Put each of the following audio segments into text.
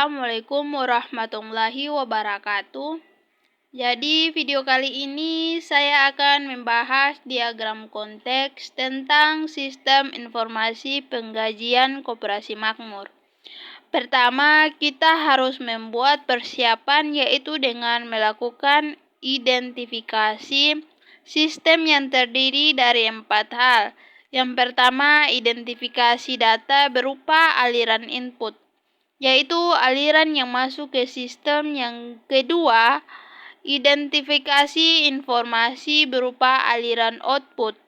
Assalamualaikum warahmatullahi wabarakatuh. Jadi video kali ini saya akan membahas diagram konteks tentang sistem informasi penggajian koperasi makmur. Pertama, kita harus membuat persiapan yaitu dengan melakukan identifikasi sistem yang terdiri dari 4 hal. Yang pertama, identifikasi data berupa aliran input, yaitu aliran yang masuk ke sistem. Yang kedua, identifikasi informasi berupa aliran output,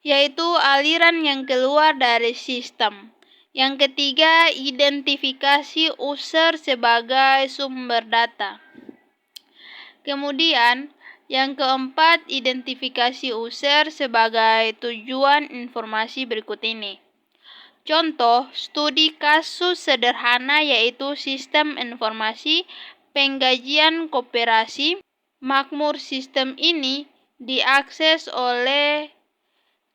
yaitu aliran yang keluar dari sistem. Yang ketiga, identifikasi user sebagai sumber data. Kemudian, yang keempat, identifikasi user sebagai tujuan informasi berikut ini. Contoh studi kasus sederhana yaitu sistem informasi penggajian koperasi makmur. Sistem ini diakses oleh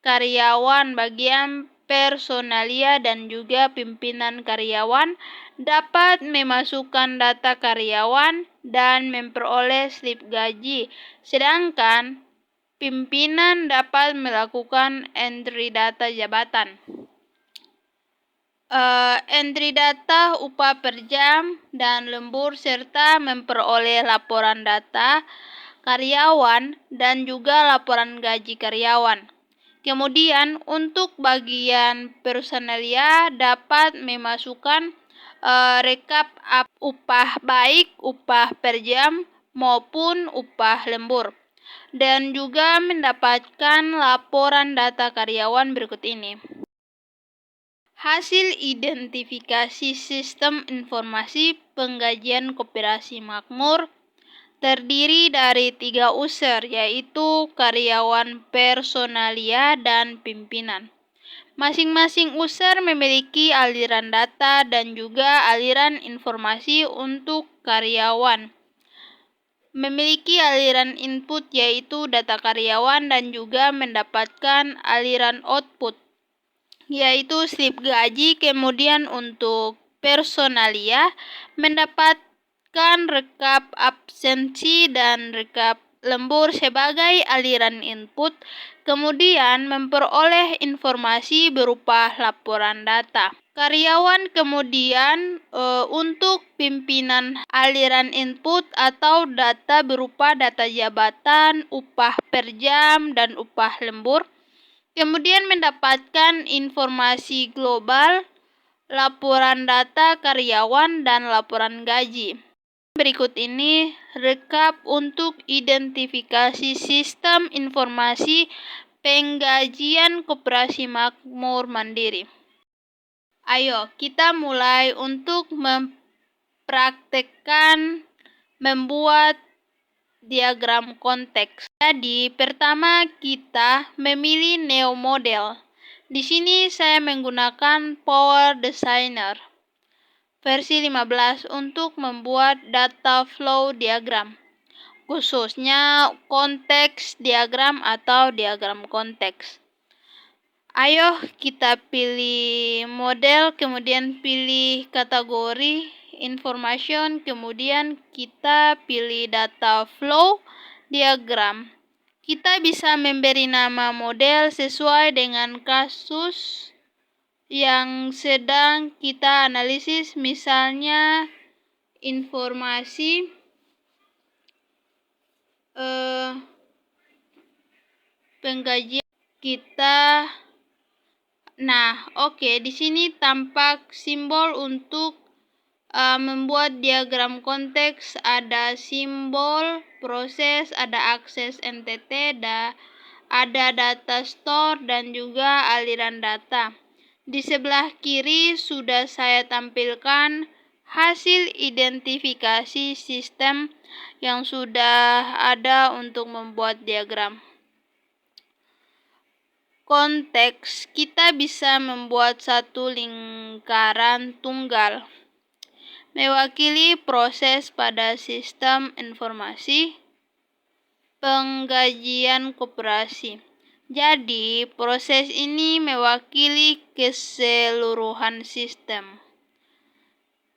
karyawan, bagian personalia, dan juga pimpinan karyawan dapat memasukkan data karyawan dan memperoleh slip gaji, sedangkan pimpinan dapat melakukan entry data jabatan. Entry data upah per jam dan lembur serta memperoleh laporan data karyawan dan juga laporan gaji karyawan. Kemudian untuk bagian personalia dapat memasukkan rekap upah baik upah per jam maupun upah lembur, dan juga mendapatkan laporan data karyawan berikut ini. Hasil identifikasi sistem informasi penggajian koperasi makmur terdiri dari 3 user, yaitu karyawan, personalia, dan pimpinan. Masing-masing user memiliki aliran data dan juga aliran informasi. Untuk karyawan memiliki aliran input yaitu data karyawan dan juga mendapatkan aliran output yaitu slip gaji. Kemudian untuk personalia mendapatkan rekap absensi dan rekap lembur sebagai aliran input, kemudian memperoleh informasi berupa laporan data karyawan. Kemudian untuk pimpinan aliran input atau data berupa data jabatan, upah per jam, dan upah lembur. Kemudian mendapatkan informasi global, laporan data karyawan, dan laporan gaji. Berikut ini rekap untuk identifikasi sistem informasi penggajian koperasi makmur mandiri. Ayo kita mulai untuk mempraktekkan membuat diagram konteks. Jadi, pertama kita memilih new model. Di sini saya menggunakan Power Designer versi 15 untuk membuat data flow diagram, khususnya konteks diagram atau diagram konteks. Ayo kita pilih model, kemudian pilih kategori information, kemudian kita pilih data flow diagram. Kita bisa memberi nama model sesuai dengan kasus yang sedang kita analisis, misalnya informasi penggajian kita. Di sini tampak simbol untuk membuat diagram konteks. Ada simbol proses, ada akses NTT, ada data store, dan juga aliran data. Di sebelah kiri sudah saya tampilkan hasil identifikasi sistem yang sudah ada untuk membuat diagram konteks. Kita bisa membuat satu lingkaran tunggal mewakili proses pada sistem informasi penggajian koperasi. Jadi, proses ini mewakili keseluruhan sistem.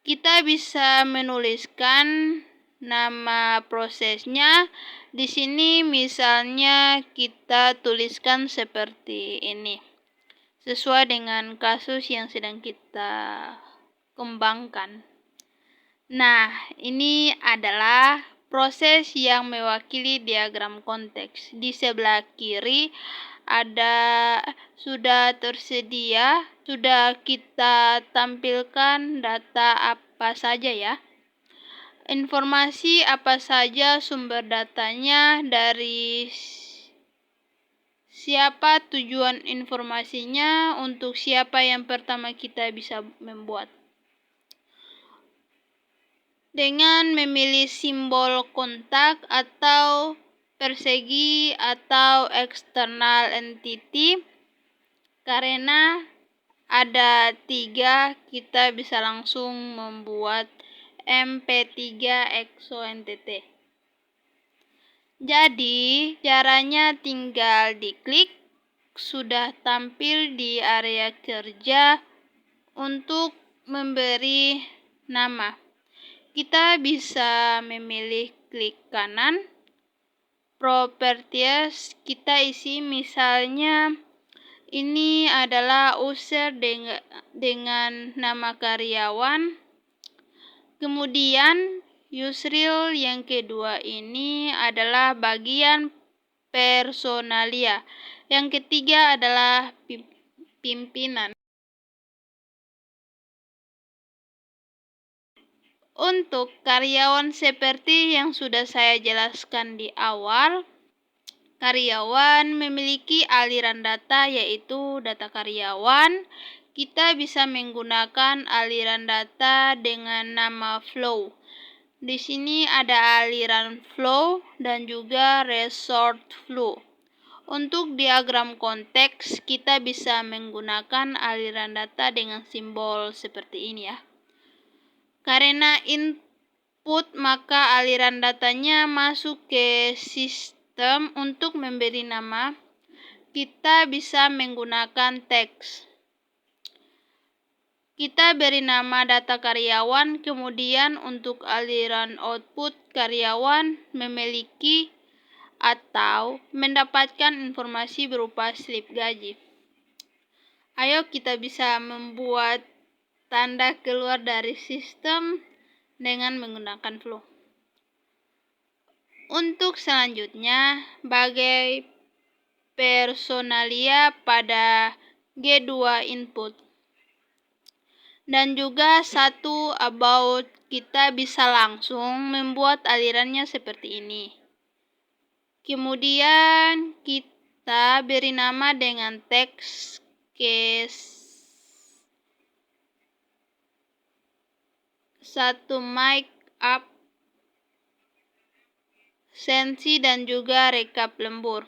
kita bisa menuliskan nama prosesnya. Di sini misalnya kita tuliskan seperti ini, sesuai dengan kasus yang sedang kita kembangkan. Nah, ini adalah proses yang mewakili diagram konteks. Di sebelah kiri sudah tersedia, sudah kita tampilkan data apa saja ya. Informasi apa saja sumber datanya, dari siapa, tujuan informasinya, untuk siapa yang pertama kita bisa membuat. Dengan memilih simbol kontak atau persegi atau external entity, karena ada 3, kita bisa langsung membuat MP3 EXO-NTT. Jadi caranya tinggal diklik, sudah tampil di area kerja untuk memberi nama. Kita bisa memilih klik kanan, properties, kita isi misalnya ini adalah user dengan nama karyawan. Kemudian Yusril yang kedua ini adalah bagian personalia. Yang ketiga adalah pimpinan. Untuk karyawan seperti yang sudah saya jelaskan di awal, karyawan memiliki aliran data yaitu data karyawan. Kita bisa menggunakan aliran data dengan nama flow. Di sini ada aliran flow dan juga resort flow. Untuk diagram konteks, kita bisa menggunakan aliran data dengan simbol seperti ini ya. Karena input, maka aliran datanya masuk ke sistem. Untuk memberi nama, kita bisa menggunakan teks. Kita beri nama data karyawan, kemudian untuk aliran output, karyawan memiliki atau mendapatkan informasi berupa slip gaji. Ayo kita bisa membuat tanda keluar dari sistem dengan menggunakan flow. Untuk selanjutnya, bagai personalia pada G2 input. Dan juga satu about, kita bisa langsung membuat alirannya seperti ini. Kemudian kita beri nama dengan teks case 1 mic up, sensi, dan juga rekap lembur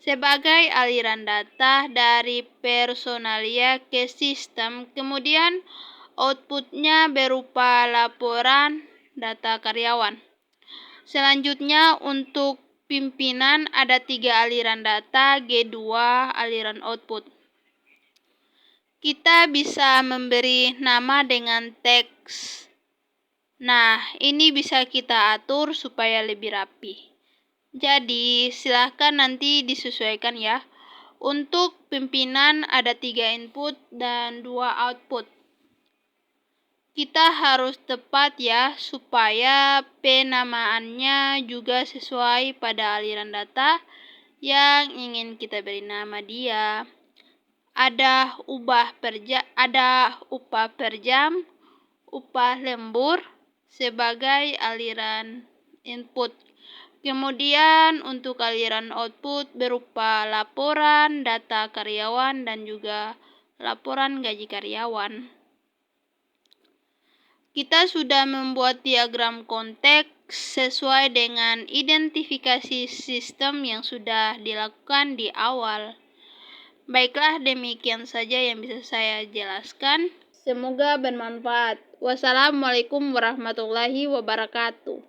sebagai aliran data dari personalia ke sistem. Kemudian outputnya berupa laporan data karyawan. Selanjutnya untuk pimpinan ada 3 aliran data, G2 aliran output. Kita bisa memberi nama dengan teks. Nah, ini bisa kita atur supaya lebih rapi. Jadi, silahkan nanti disesuaikan ya. Untuk pimpinan ada 3 input dan 2 output. Kita harus tepat ya, supaya penamaannya juga sesuai pada aliran data yang ingin kita beri nama dia. Ada upah per jam, upah lembur sebagai aliran input. Kemudian untuk aliran output berupa laporan data karyawan dan juga laporan gaji karyawan. Kita sudah membuat diagram konteks sesuai dengan identifikasi sistem yang sudah dilakukan di awal. Baiklah, demikian saja yang bisa saya jelaskan. Semoga bermanfaat. Wassalamualaikum warahmatullahi wabarakatuh.